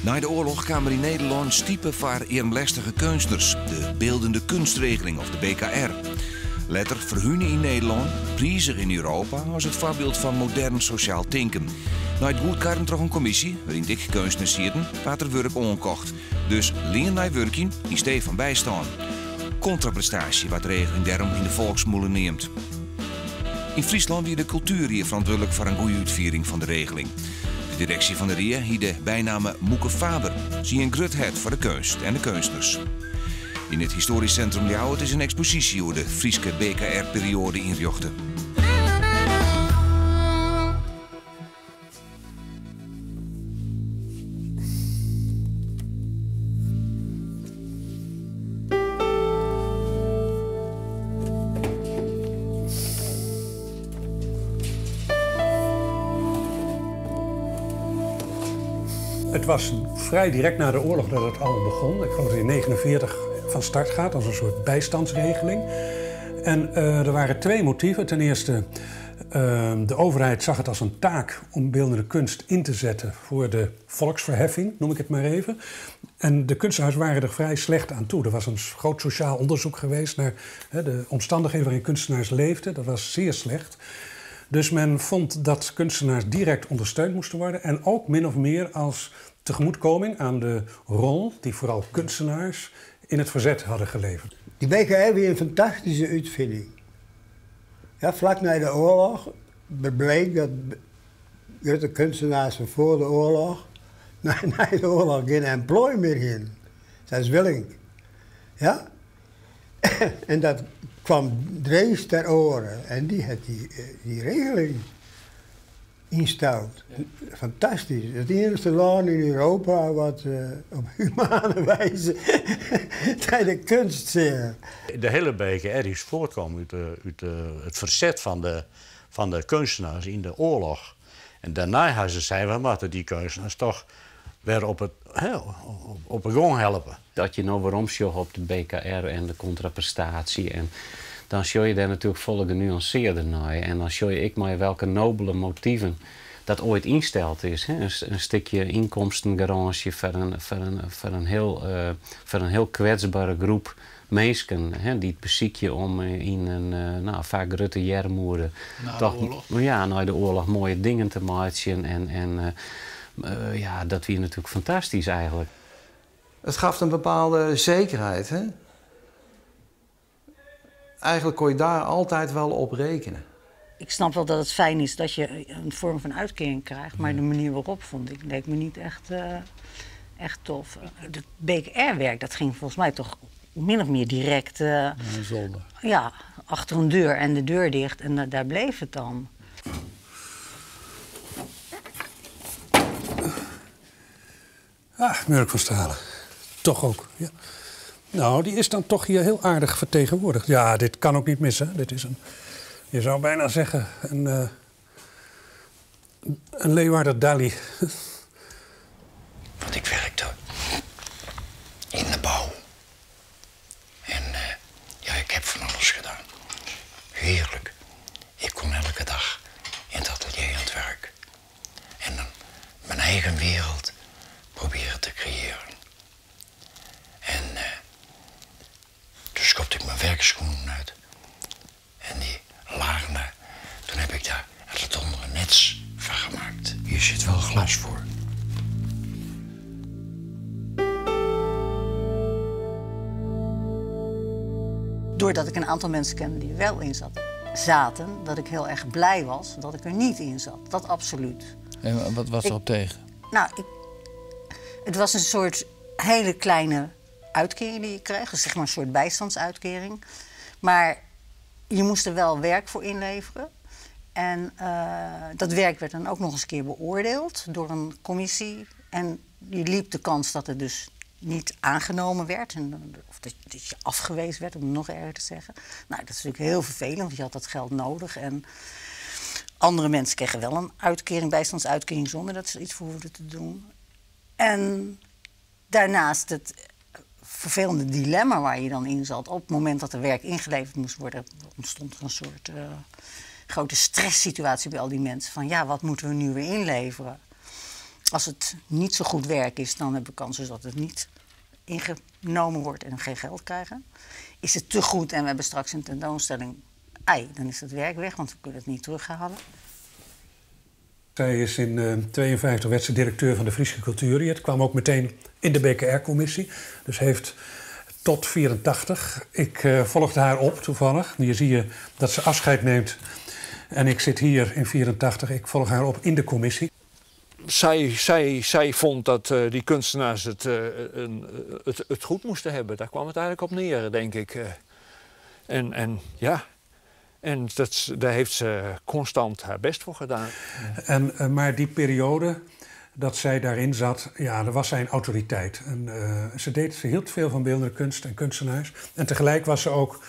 Na de oorlog kwamen er in Nederland stiepen voor eermlestige kunstners, de beeldende kunstregeling of de BKR. Later verhunnen in Nederland, prijzig in Europa als het voorbeeld van modern sociaal denken. Na het goedkeuren trok een commissie, waarin dik kunstners zitten, wat er werk onkocht. Dus leen naar werking in steeds van bijstaan. Contraprestatie wat de regeling daarom in de volksmolen neemt. In Friesland weer de cultuur hier verantwoordelijk voor een goede uitvoering van de regeling. De directie van de RIA hier de bijnamen Moeke Faber, zie een grutheid voor de kunst en de kunstners. In het historisch centrum Ljouwert is een expositie over de Frieske BKR-periode inrichten. Het was vrij direct na de oorlog dat het al begon. Ik geloof dat in 1949 van start gaat als een soort bijstandsregeling. En er waren twee motieven. Ten eerste, de overheid zag het als een taak om beeldende kunst in te zetten voor de volksverheffing, noem ik het maar even. En de kunstenaars waren er vrij slecht aan toe. Er was een groot sociaal onderzoek geweest naar de omstandigheden waarin kunstenaars leefden. Dat was zeer slecht. Dus men vond dat kunstenaars direct ondersteund moesten worden en ook min of meer als tegemoetkoming aan de rol die vooral kunstenaars in het verzet hadden geleverd. Die BKR weer een fantastische uitvinding. Ja, vlak na de oorlog bleek dat de kunstenaars van voor de oorlog na de oorlog geen employ meer in. Dat is willing. Ja? En dat kwam Drees ter oren en die had die regeling insteld. Fantastisch. Het enige land in Europa wat op humane wijze de kunst zeer. De hele BKR is voortgekomen uit het verzet van de kunstenaars in de oorlog. En daarna hebben ze zei, we moeten die kunstenaars toch weer op een gang helpen. Dat je nou waarom zocht op de BKR en de contraprestatie. En dan zie je daar natuurlijk volle genuanceerder naar. En dan zie ik maar welke nobele motieven dat ooit insteld is. Hè? Een stukje inkomstengarantie voor een heel kwetsbare groep mensen. Die het beziekje om in een vaak grote jarmoede na de oorlog mooie dingen te maken. En dat was natuurlijk fantastisch eigenlijk. Het gaf een bepaalde zekerheid. Hè? Eigenlijk kon je daar altijd wel op rekenen. Ik snap wel dat het fijn is dat je een vorm van uitkering krijgt, maar de manier waarop leek me niet echt tof. Het BKR-werk, dat ging volgens mij toch min of meer direct zolder. Ja, achter een deur en de deur dicht en daar bleef het dan. Murk van Stralen. Toch ook, ja. Nou, die is dan toch hier heel aardig vertegenwoordigd. Ja, dit kan ook niet missen. Dit is je zou bijna zeggen, een Leeuwarder Dali. Want ik werkte in de bouw. En ik heb van alles gedaan. Heerlijk. Ik kon elke dag in het atelier aan het werk. En dan mijn eigen wereld proberen te creëren. En toen schopte ik mijn werkschoenen uit. En die lagen daar. Toen heb ik daar het onder een nets van gemaakt. Hier zit wel glas voor. Doordat ik een aantal mensen kende die er wel in zaten, dat ik heel erg blij was dat ik er niet in zat. Dat absoluut. En wat was erop tegen? Nou, het was een soort hele kleine uitkering die je kreeg. Dus zeg maar een soort bijstandsuitkering. Maar je moest er wel werk voor inleveren. En dat werk werd dan ook nog eens een keer beoordeeld door een commissie. En je liep de kans dat het dus niet aangenomen werd. Of dat je afgewezen werd, om het nog erger te zeggen. Nou, dat is natuurlijk heel vervelend, want je had dat geld nodig. En andere mensen kregen wel een uitkering, bijstandsuitkering, zonder dat ze iets voor hoefden te doen. En daarnaast het vervelende dilemma waar je dan in zat. Op het moment dat er werk ingeleverd moest worden, ontstond er een soort grote stresssituatie bij al die mensen. Van ja, wat moeten we nu weer inleveren? Als het niet zo goed werk is, dan hebben we kans dus dat het niet ingenomen wordt en we geen geld krijgen. Is het te goed en we hebben straks een tentoonstelling, dan is het werk weg, want we kunnen het niet terughalen. Zij is in 1952 werd ze directeur van de Friese Cultuurie. Het kwam ook meteen in de BKR-commissie. Dus heeft tot 1984. Ik volgde haar op toevallig. Hier zie je dat ze afscheid neemt. En ik zit hier in 1984. Ik volg haar op in de commissie. Zij vond dat die kunstenaars het goed moesten hebben. Daar kwam het eigenlijk op neer, denk ik. En daar heeft ze constant haar best voor gedaan. Maar die periode dat zij daarin zat, ja, daar was zij een autoriteit. En, ze hield veel van beeldende kunst en kunstenaars. En tegelijk was ze ook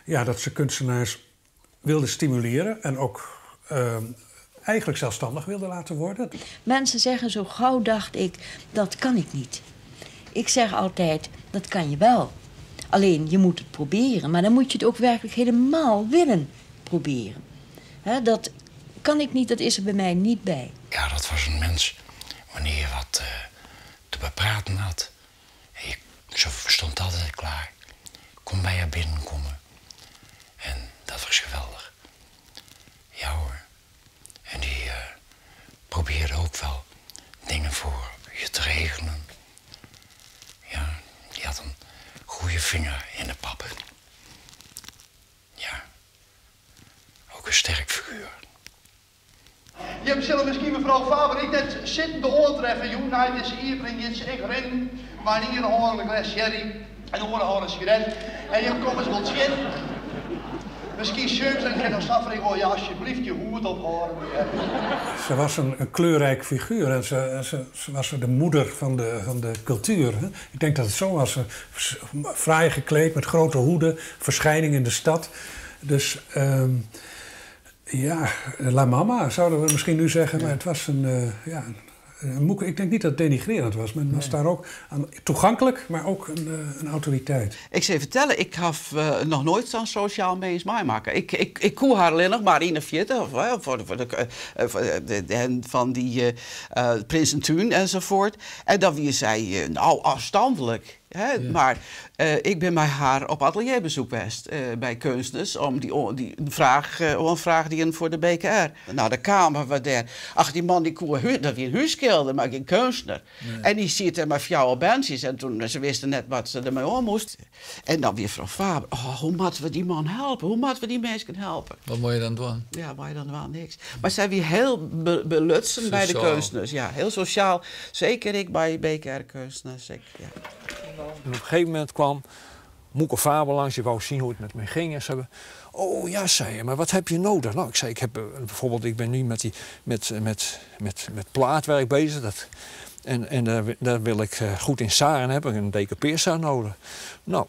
dat ze kunstenaars wilde stimuleren en ook eigenlijk zelfstandig wilde laten worden. Mensen zeggen zo gauw, dacht ik, dat kan ik niet. Ik zeg altijd, dat kan je wel. Alleen, je moet het proberen, maar dan moet je het ook werkelijk helemaal willen proberen. Dat kan ik niet, dat is er bij mij niet bij. Ja, dat was een mens, wanneer je wat te bepraten had. Ze stond altijd klaar. Kom bij haar binnenkomen. En dat was geweldig. Ja hoor. En die probeerde ook wel dingen voor je te regelen. Ja, die had een goede vinger in de pappen. Ja, ook een sterk figuur. Je hebt zelf misschien mevrouw Faber, ik net zitten de oortreffen, joh. Nou, het is hier, breng je het, ik ren, maar hier een glas sherry en dan horen een sigaret. En je komt eens wat zin. Misschien soms en ik nog saffer, oh ja, alsjeblieft je hoed ophouden. Ze was een kleurrijk figuur en ze was de moeder van de cultuur. Hè? Ik denk dat het zo was. Fraai gekleed met grote hoeden, verschijning in de stad. Dus la mama zouden we misschien nu zeggen, maar het was een ik denk niet dat het denigrerend was. Men was daar ook toegankelijk, maar ook een autoriteit. Ik zou je vertellen, ik heb nog nooit zo'n sociaal mens meemaken. Ik koe haar alleen nog maar in de vierde, van die Prinsen Thun enzovoort. En dan wie zei, afstandelijk. Hè? Ja. Maar ik ben met haar op atelierbezoek geweest bij kunstenaars om een vraag die voor de BKR. Nou, de kamer was daar. Ach, die man die koe, dat was een huisschilder, maar geen kunstenaar. Nee. En die zit er met jouw bandjes en toen ze wisten net wat ze ermee om moest. En dan weer mevrouw Faber, hoe moeten we die man helpen? Hoe moeten we die mensen helpen? Wat moet je dan doen? Ja, moet je dan wel niks. Maar zij weer heel belutsen bij de kunstenaars. Ja, heel sociaal. Zeker ik bij BKR-kunstenaars. Ja. En op een gegeven moment kwam Moeke Faber langs, die wou zien hoe het met me ging. En ze hebben, oh ja, zei je, maar wat heb je nodig? Nou, ik zei, ik ben nu met plaatwerk bezig. Daar wil ik goed in zaren en heb ik een DKP-zaar nodig. Nou,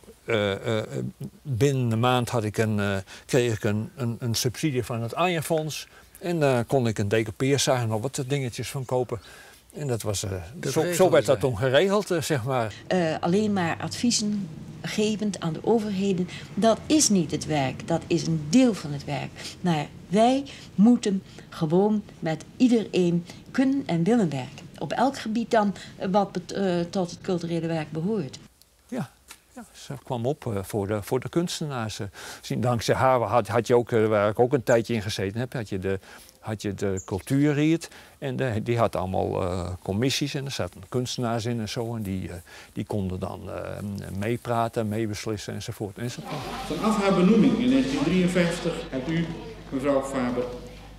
binnen een maand kreeg ik een subsidie van het Anja-fonds. En daar kon ik een DKP-zaar en nog wat dingetjes van kopen. En dat was, zo werd dat toen geregeld, zeg maar. Alleen maar adviezen gevend aan de overheden, dat is niet het werk. Dat is een deel van het werk. Maar wij moeten gewoon met iedereen kunnen en willen werken. Op elk gebied dan wat tot het culturele werk behoort. Ja, ze kwam op voor de kunstenaars. Dankzij haar had je ook, waar ik ook een tijdje in gezeten heb, had je de cultuurriet en die had allemaal commissies en er zaten kunstenaars in en zo. En die konden dan meepraten, meebeslissen enzovoort. Vanaf haar benoeming in 1953 hebt u, mevrouw Faber,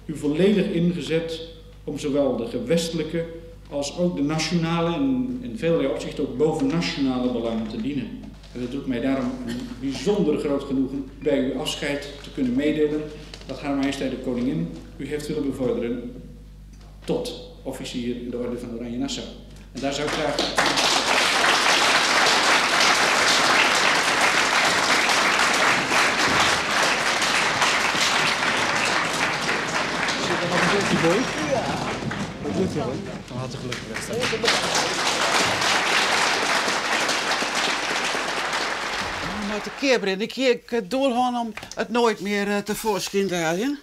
u volledig ingezet om zowel de gewestelijke als ook de nationale en in velerlei opzichten ook bovennationale belangen te dienen. En het doet mij daarom een bijzonder groot genoegen bij uw afscheid te kunnen meedelen dat Haar Majesteit de Koningin u heeft willen bevorderen tot officier in de Orde van Oranje Nassau. En daar zou ik graag... Zit er nog een beetje boy? Ja. Wat doet je hoor? Van harte gelukkig Met de keerbrin, ik doe gewoon om het nooit meer tevoorschijn te halen.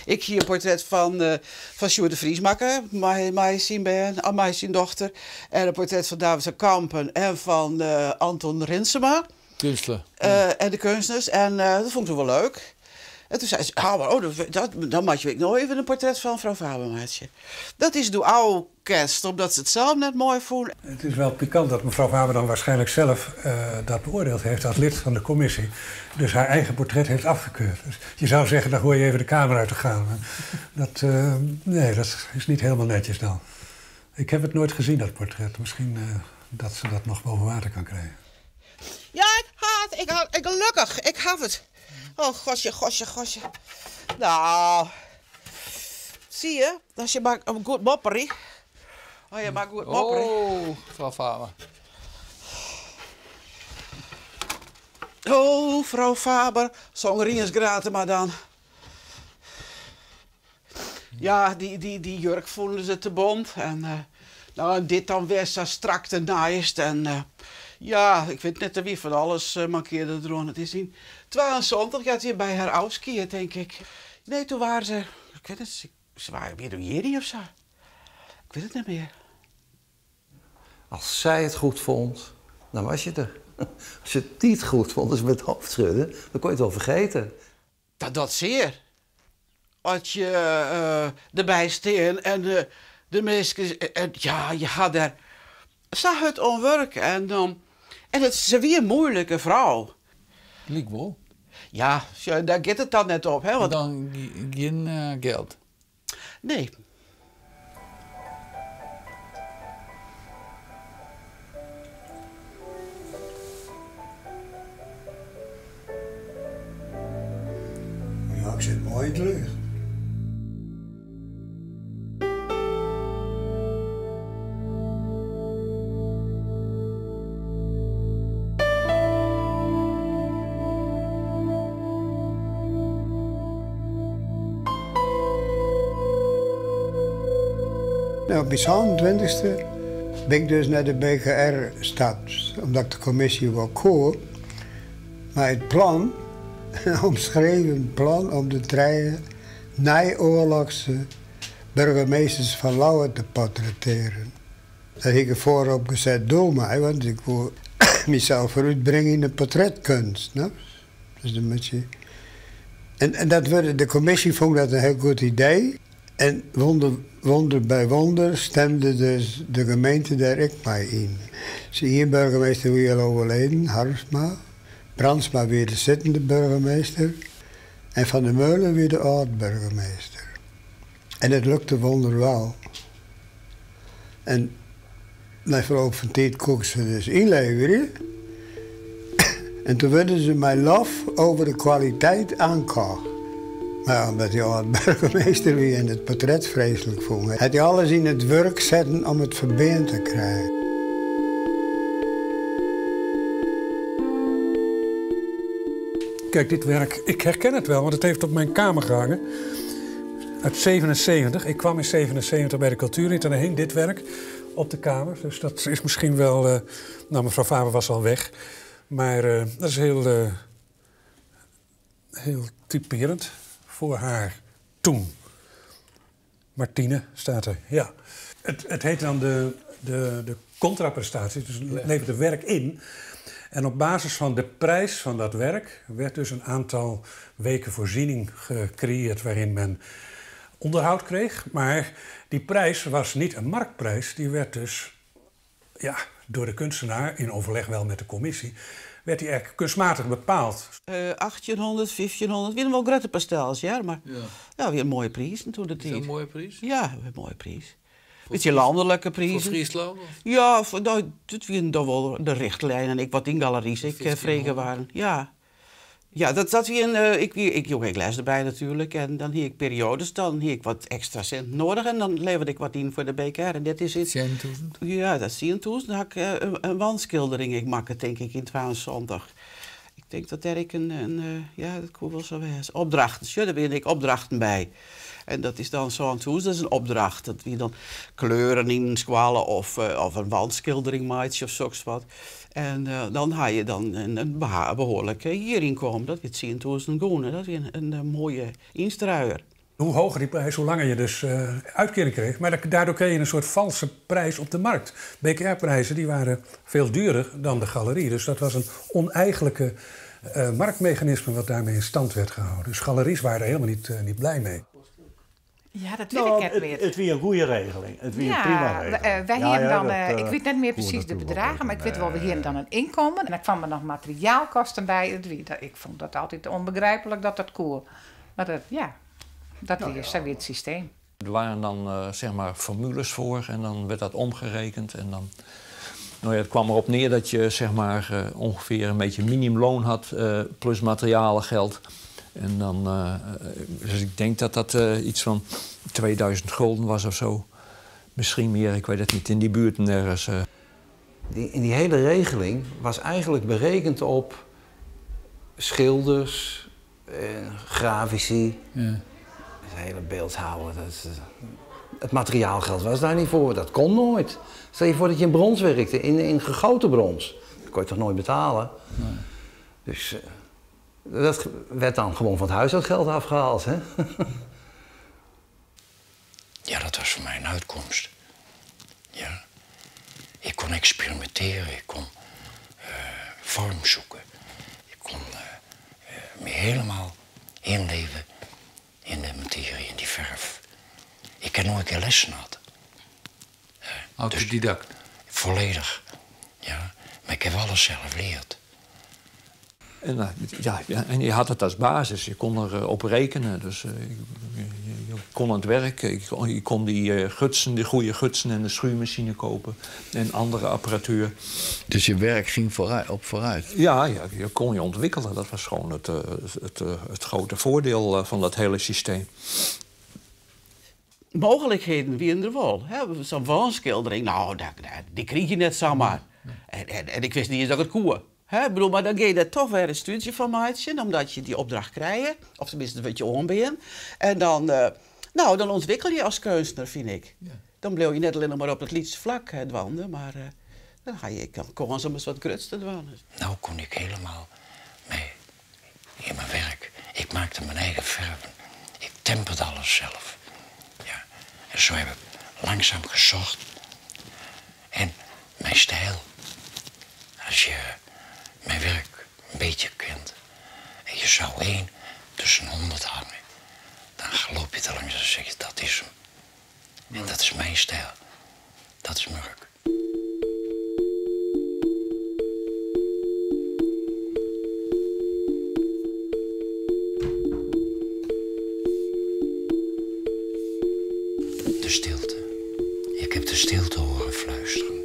Ik hier een portret van Sjoerd de Vries maken, mijn dochter. En een portret van David van Kampen en van Anton Rinsema. Kunstler. En de kunstenaars. En dat vond ik wel leuk. En toen zei ze, dan maak je ik nog even een portret van mevrouw Faber. Dat is door oude kerst, omdat ze het zelf net mooi voelen. Het is wel pikant dat mevrouw Faber dan waarschijnlijk zelf dat beoordeeld heeft als lid van de commissie. Dus haar eigen portret heeft afgekeurd. Dus je zou zeggen, dan hoor je even de kamer uit te gaan. Nee, dat is niet helemaal netjes dan. Ik heb het nooit gezien, dat portret. Misschien dat ze dat nog boven water kan krijgen. Ja, ik gelukkig. Ik heb het. Oh, gosje. Nou, zie je? Als je maakt een goed mopperie. Oh, je maakt goed mopperie. Oh, mevrouw Faber. Oh, vrouw Faber. Zo'n graten maar dan. Ja, die jurk vonden ze te bont. En dit dan weer zo strak te naast. En ja, ik weet net wie van alles mankeerde er. Het is in 72 gaat hij bij haar oudskiën, denk ik. Nee, toen waren ze, ik weet het, ze waren weer door Jerry of zo. Ik weet het niet meer. Als zij het goed vond, dan was je er. Als je het niet goed vond, dus met hoofdschudden, dan kon je het wel vergeten. Dat zeer. Als je erbij steen en de mensen, ja, je gaat daar, zag het onwerk en het is een weer moeilijke vrouw. Liek wel. Ja, daar gaat het dan net op, hè? Want dan geen geld. Nee. Ja, ik zit mooi in het licht. Nou, op mijn 20e ben ik dus naar de BKR gestapt, omdat ik de commissie wel koor. Maar het plan, een omschreven plan om de 3 naoorlogse burgemeesters van Lauwen te portretteren. Dat heb ik voorop gezet door mij, want ik wil mezelf vooruitbrengen in de portretkunst. Nou? Dus een beetje... En dat de commissie vond dat een heel goed idee. En wonder bij wonder stemde dus de gemeente daar ik mij in. Zie hier burgemeester weer overleden, Harsma. Brandsma weer de zittende burgemeester. En Van der Meulen weer de oud-burgemeester. En het lukte wonderwel. En na verloop van tijd konden ze dus inleveren. En toen werden ze mij lof over de kwaliteit aankocht. Maar omdat hij al burgemeester weer en het portret vreselijk vond, had hij alles in het werk zetten om het verbeend te krijgen. Kijk, dit werk, ik herken het wel, want het heeft op mijn kamer gehangen. Uit 77. Ik kwam in 77 bij de Cultuurdienst en er hing dit werk op de kamer. Dus dat is misschien wel... nou, mevrouw Faber was al weg. Maar dat is heel typerend voor haar toen. Martine staat er, ja. Het heet dan de contraprestatie, dus het levert er werk in. En op basis van de prijs van dat werk werd dus een aantal weken voorziening gecreëerd waarin men onderhoud kreeg. Maar die prijs was niet een marktprijs, die werd dus door de kunstenaar, in overleg wel met de commissie, werd die eigenlijk kunstmatig bepaald. 1800, 1500, weer wel grote pastels, ja, maar ja, weer een mooie prijs toen de tijd. Is dat een mooie prijs? Ja, weer een mooie prijs. Beetje landelijke prijzen. Voor Friesland? Ja, dat waren dan wel de richtlijnen. Ik wat in galeries vregen waren. Ja. Ja, dat weer ik les erbij natuurlijk. En dan hier ik periodes, dan hier ik wat extra cent nodig. En dan leverde ik wat in voor de BKR. En dit is het. 10.000? Ja, dat is 10.000. Dan had ik een wandschildering ik maken, denk ik, in 22. Ik denk dat er ik dat kon wel zo wezen. Opdrachten, daar ben ik opdrachten bij. En dat is dan zo'n toes, dat is een opdracht. Dat we dan kleuren in squalen of een wandschildering maakt of zoiets wat. En dan ga je dan een behoorlijke hierin komen. Dat is 10.000 goenen. Dat is een mooie instruier. Hoe hoger die prijs, hoe langer je dus uitkering kreeg. Maar daardoor kreeg je een soort valse prijs op de markt. BKR-prijzen die waren veel duurder dan de galerie. Dus dat was een oneigenlijke marktmechanisme wat daarmee in stand werd gehouden. Dus galeries waren er helemaal niet blij mee. Ja, dat weet ik net meer. Het was een goede regeling. Het was een prima regeling. Wij hebben dan, ik weet net meer precies de bedragen, maar ik weet wel, we hebben dan een inkomen. En dan kwam er nog materiaalkosten bij. Ik vond dat altijd onbegrijpelijk dat dat kon. Maar dat is weer het systeem. Er waren dan zeg maar formules voor en dan werd dat omgerekend. En dan, het kwam erop neer dat je zeg maar ongeveer een beetje minimumloon had plus materialengeld. En dan, dus ik denk dat dat iets van 2000 gulden was of zo. Misschien meer, ik weet het niet, in die buurt nergens. In die hele regeling was eigenlijk berekend op schilders, grafici, het hele beeldhouwer. Het materiaalgeld was daar niet voor, dat kon nooit. Stel je voor dat je in brons werkte, in gegoten brons. Dat kon je toch nooit betalen? Nee. Dus dat werd dan gewoon van het huishoudgeld afgehaald, hè? Ja, dat was voor mij een uitkomst. Ja. Ik kon experimenteren, ik kon vorm zoeken. Ik kon me helemaal inleven in de materie, in die verf. Ik heb nooit een lessen gehad. Autodidact? Dus, volledig, ja. Maar ik heb alles zelf geleerd. En, en je had het als basis, je kon erop rekenen. Dus je kon aan het werk, je kon die goede gutsen en de schuurmachine kopen en andere apparatuur. Dus je werk ging vooruit? Ja, je kon je ontwikkelen. Dat was gewoon het grote voordeel van dat hele systeem. Mogelijkheden wie in de wol. Zo'n woonschildering, nou, die kreeg je net zomaar. En ik wist niet eens dat ik het koe. Maar dan ga je daar toch weer een studie van maken, omdat je die opdracht krijgt. Of tenminste wat je om bent. En dan ontwikkel je als kunstenaar, vind ik. Ja. Dan bleef je net alleen maar op het liefste vlak dwanden, maar dan ga je gewoon soms wat grutste dwanden. Nou kon ik helemaal mee in mijn werk. Ik maakte mijn eigen verven. Ik temperde alles zelf. Ja. En zo heb ik langzaam gezocht. En mijn stijl. Als je mijn werk een beetje kent en je zou 1 tussen 100 hangen, dan loop je er langs en zeg je dat is hem. En dat is mijn stijl. Dat is Murk. De stilte. Ik heb de stilte horen fluisteren.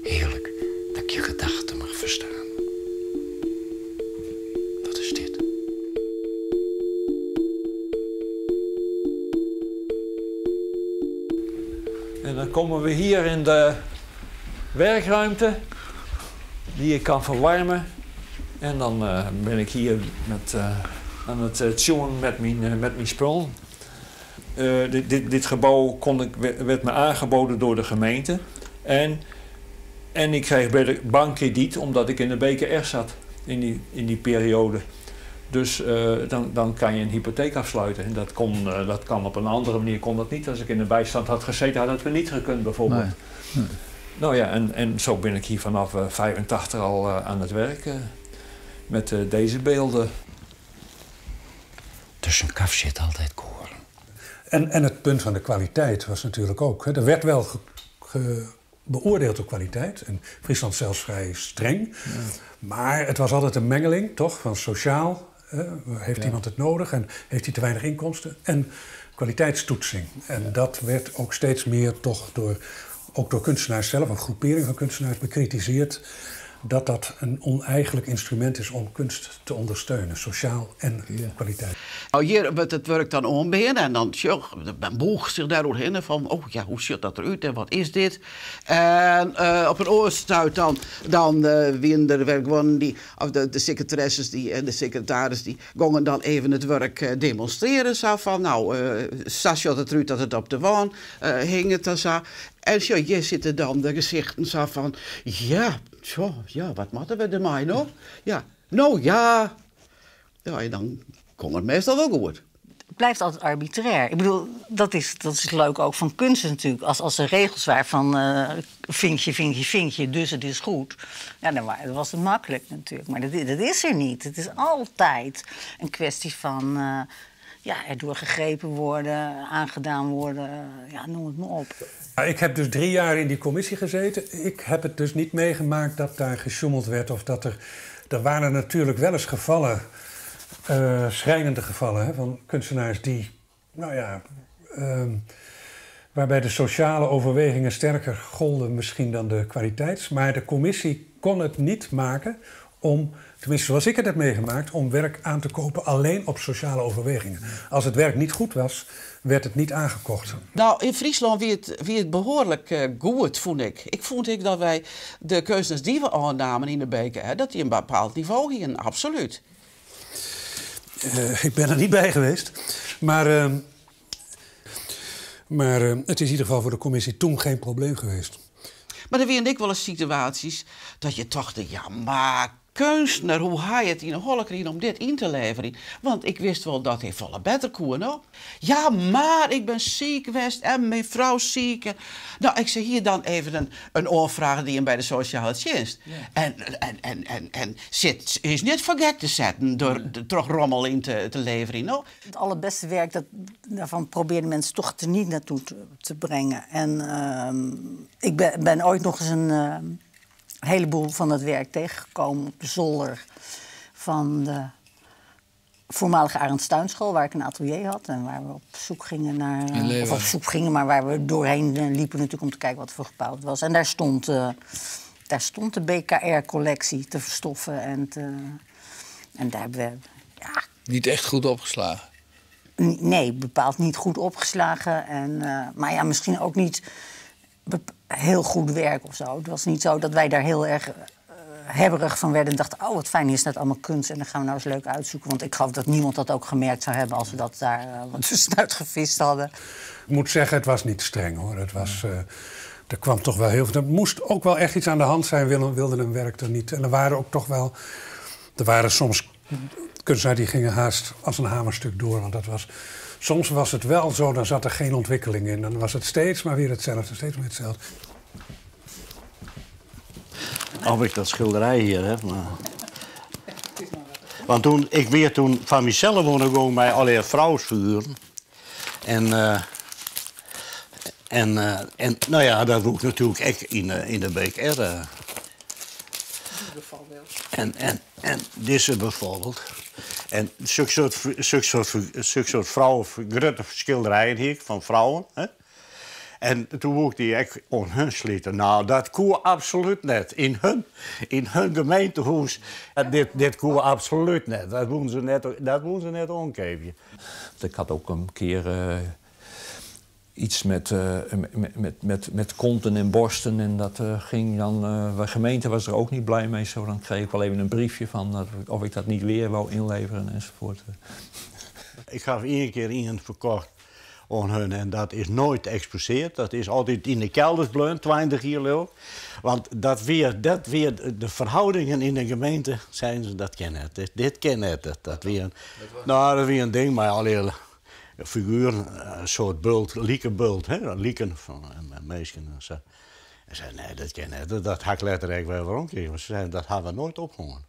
Heerlijk dat ik je gedachten mag verstaan. Dat is dit. En dan komen we hier in de werkruimte die ik kan verwarmen. En dan ben ik hier aan het tjoen met mijn spullen. Dit gebouw werd me aangeboden door de gemeente. En ik kreeg bankkrediet omdat ik in de BKR zat in die periode. Dus dan kan je een hypotheek afsluiten. En dat kan op een andere manier kon dat niet. Als ik in de bijstand had gezeten, had dat we niet gekund bijvoorbeeld. Nee. Nou ja, en zo ben ik hier vanaf 85 al aan het werk met deze beelden. Tussen kaf zit altijd koren. En het punt van de kwaliteit was natuurlijk ook. Hè. Er werd wel beoordeeld op kwaliteit. In Friesland zelfs vrij streng. Ja. Maar het was altijd een mengeling, toch? Van sociaal. Heeft iemand het nodig en heeft hij te weinig inkomsten? En kwaliteitstoetsing. En dat werd ook steeds meer toch ook door kunstenaars zelf, een groepering van kunstenaars, bekritiseerd. Dat een oneigenlijk instrument is om kunst te ondersteunen, sociaal en kwaliteit. Nou, hier wordt het werk dan ombeheerd en dan boog zich daar doorheen van, oh ja, hoe ziet dat eruit en wat is dit? En op een oorstuit dan wie er werk wonen, of de secretaresses en de secretaris, die gingen dan even het werk demonstreren. Zo van, nou, zag je het eruit dat het op de wand hing het dan zo. En zo, je zitten dan de gezichten zo van, ja, wat moeten we ermee nog? Ja, nou ja. Ja, en dan kon het meestal wel goed. blijft altijd arbitrair. Ik bedoel, dat is leuk ook van kunst natuurlijk. Als er regels waren van vinkje, vinkje, vinkje, dus het is goed. Ja, dan was het makkelijk natuurlijk. Maar dat is er niet. Het is altijd een kwestie van erdoor gegrepen worden, aangedaan worden. Ja, noem het maar op. Ik heb dus 3 jaar in die commissie gezeten. Ik heb het dus niet meegemaakt dat daar gesjoemeld werd of dat er... Er waren natuurlijk wel eens gevallen, schrijnende gevallen, van kunstenaars die, waarbij de sociale overwegingen sterker golden misschien dan de kwaliteits. Maar de commissie kon het niet maken om, tenminste zoals ik het heb meegemaakt, om werk aan te kopen alleen op sociale overwegingen. Als het werk niet goed was, werd het niet aangekocht. Nou, in Friesland wie het behoorlijk goed, vond ik. Ik vond dat wij de kunstenaars die we aannamen in de BKR, dat die een bepaald niveau hingen, absoluut. Ik ben er niet bij geweest, maar het is in ieder geval voor de commissie toen geen probleem geweest. Maar er waren ook wel eens situaties dat je dacht, ja, maar kunstenaar, hoe ga je het in een holle krijgen om dit in te leveren? Want ik wist wel dat hij volle beter kon, no? Ja, maar ik ben ziek geweest en mijn vrouw ziek. Nou, ik zeg hier dan even een aanvraag die hem bij de sociale dienst. Ja. En is niet vergeten te zetten door toch rommel in te leveren, no? Het allerbeste werk, daarvan probeerden mensen toch er niet naartoe te brengen. En ik ben ooit nog eens een heleboel van dat werk tegengekomen op de zolder van de voormalige Arend Stuinschool, waar ik een atelier had en waar we op zoek gingen naar... of op zoek gingen, maar waar we doorheen liepen natuurlijk om te kijken wat voor gebouw het was. En daar stond de BKR-collectie te verstoffen en daar hebben we... Ja, niet echt goed opgeslagen? Nee, bepaald niet goed opgeslagen. Maar ja, misschien ook niet heel goed werk of zo. Het was niet zo dat wij daar heel erg hebberig van werden en dachten, oh, wat fijn is dat allemaal kunst en dan gaan we nou eens leuk uitzoeken. Want ik geloof dat niemand dat ook gemerkt zou hebben als we dat daar tussenuit gevist hadden. Ik moet zeggen, het was niet streng, hoor. Het was, er kwam toch wel heel veel... Er moest ook wel echt iets aan de hand zijn, wilde een werk er niet. En er waren ook toch wel... Er waren soms kunstenaars die gingen haast als een hamerstuk door, want dat was... Soms was het wel zo, dan zat er geen ontwikkeling in. Dan was het steeds maar weer hetzelfde, steeds maar hetzelfde. Of ik dat schilderij hier heb, maar... Want ik weet toen van mezelf wonen gewoon bij allerlei vrouwsfiguren. En nou ja, dat doe ik natuurlijk echt in de BKR. En deze bijvoorbeeld. En zulke soort vrouwen, grote schilderijen hier van vrouwen. Hè? En toen mocht die echt on hun slitten. Nou, dat kon absoluut net. In hun gemeentehuis, dit kon absoluut net. Dat moeten ze net omgeven. Ik had ook een keer iets met konten en borsten. En dat ging dan... de gemeente was er ook niet blij mee. Zo, dan kreeg ik wel even een briefje van of ik dat niet weer wou inleveren enzovoort. Ik gaf 1 keer iemand verkocht aan hun en dat is nooit geëxposeerd. Dat is altijd in de kelders bleun, 20 kilo. Want dat weer de verhoudingen in de gemeente zijn ze, dat kennen het. Dit kennen het. Dat weer een ding, maar alleen figuren, een soort bult, liekenbult, hè, lieken van meisjes. En zei nee, dat kennen het. Dat had ik letterlijk wel rondgegeven. Ze zeiden dat hadden we nooit opgehangen.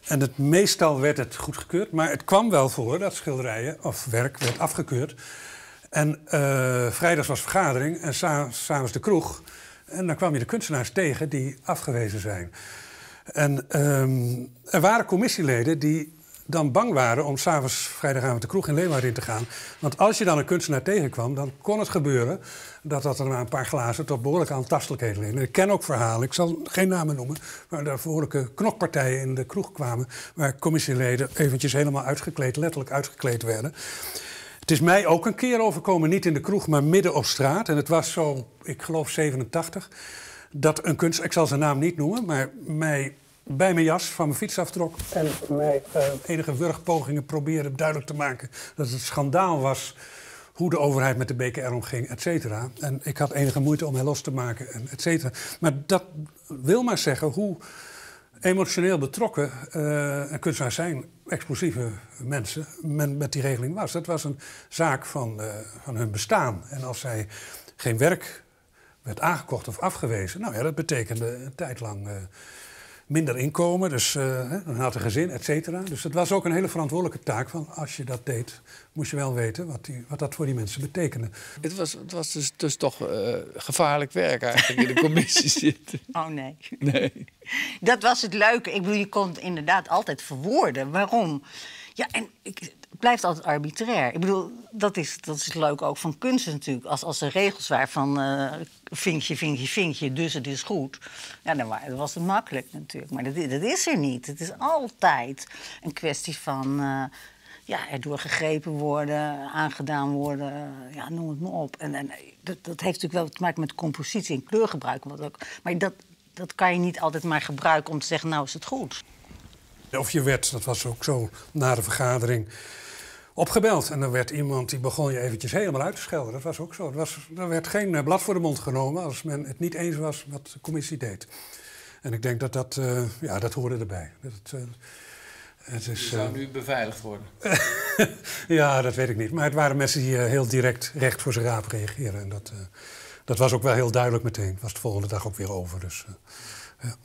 En meestal werd het goedgekeurd, maar het kwam wel voor dat schilderijen of werk werd afgekeurd. En vrijdags was vergadering en s'avonds de kroeg. En dan kwam je de kunstenaars tegen die afgewezen zijn. En er waren commissieleden die dan bang waren om s'avonds vrijdagavond de kroeg in Leeuwarden in te gaan. Want als je dan een kunstenaar tegenkwam, dan kon het gebeuren dat er na een paar glazen tot behoorlijke aantastelijkheden leed. Ik ken ook verhalen, ik zal geen namen noemen, maar daar behoorlijke knokpartijen in de kroeg kwamen, waar commissieleden eventjes helemaal uitgekleed, letterlijk uitgekleed werden. Het is mij ook een keer overkomen, niet in de kroeg, maar midden op straat. En het was zo, ik geloof 87, dat een kunstenaar, ik zal zijn naam niet noemen, maar mij bij mijn jas van mijn fiets aftrok en mij enige wurgpogingen probeerde duidelijk te maken dat het schandaal was hoe de overheid met de BKR omging, et cetera. En ik had enige moeite om mij los te maken, et cetera. Maar dat wil maar zeggen hoe emotioneel betrokken. En kunstenaars zijn explosieve mensen. Men met die regeling was. Dat was een zaak van hun bestaan. En als zij geen werk werd aangekocht of afgewezen, nou ja, dat betekende een tijd lang minder inkomen. Dus dan had een gezin, et cetera. Dus het was ook een hele verantwoordelijke taak. Van als je dat deed, moest je wel weten wat dat voor die mensen betekende. Het was dus toch gevaarlijk werk eigenlijk in de commissie zitten. Oh nee. Nee. Dat was het leuke. Ik bedoel, je kon het inderdaad altijd verwoorden. Waarom? Ja, en het blijft altijd arbitrair. Ik bedoel, dat is het leuke ook van kunst natuurlijk. Als er regels waren van vinkje, dus het is goed. Ja, dan was het makkelijk natuurlijk. Maar dat is er niet. Het is altijd een kwestie van erdoor gegrepen worden, aangedaan worden. Ja, noem het maar op. En dat heeft natuurlijk wel te maken met compositie en kleurgebruik. Maar dat kan je niet altijd maar gebruiken om te zeggen, nou is het goed. Of je werd, dat was ook zo, na de vergadering opgebeld. En dan werd iemand, die begon je eventjes helemaal uit te schelden. Dat was ook zo. Er werd geen blad voor de mond genomen als men het niet eens was wat de commissie deed. En ik denk dat hoorde erbij. Je zou nu beveiligd worden? Ja, dat weet ik niet. Maar het waren mensen die heel direct recht voor zijn raap reageren. En dat was ook wel heel duidelijk meteen. Het was de volgende dag ook weer over. Dus, ja.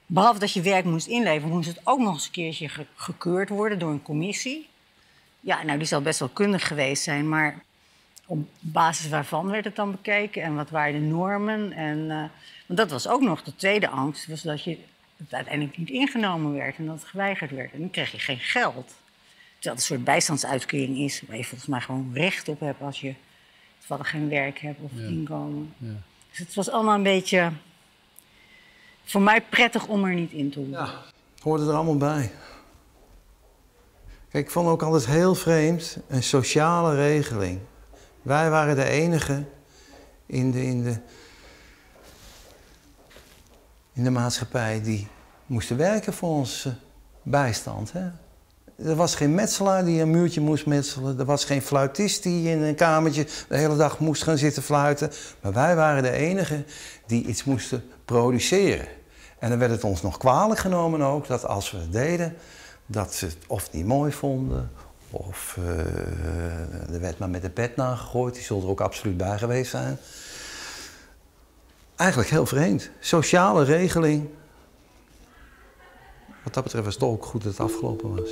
Behalve dat je werk moest inleveren, moest het ook nog eens een keertje gekeurd worden door een commissie. Ja, nou, die zal best wel kundig geweest zijn, maar op basis waarvan werd het dan bekeken en wat waren de normen? Want dat was ook nog de tweede angst, was dat je het uiteindelijk niet ingenomen werd en dat het geweigerd werd. En dan kreeg je geen geld. Terwijl het een soort bijstandsuitkering is, waar je volgens mij gewoon recht op hebt als je toevallig geen werk hebt of inkomen. Ja. Dus het was allemaal een beetje voor mij prettig om er niet in te hoeven. Ja, het hoorde er allemaal bij. Kijk, ik vond ook altijd heel vreemd een sociale regeling. Wij waren de enige in de maatschappij die moesten werken voor onze bijstand. Hè? Er was geen metselaar die een muurtje moest metselen. Er was geen fluitist die in een kamertje de hele dag moest gaan zitten fluiten. Maar wij waren de enige die iets moesten produceren. En dan werd het ons nog kwalijk genomen ook dat als we het deden, dat ze het of niet mooi vonden, of er werd maar met de pet nagegooid. Die zullen er ook absoluut bij geweest zijn. Eigenlijk heel vreemd. Sociale regeling. Wat dat betreft was het toch ook goed dat het afgelopen was.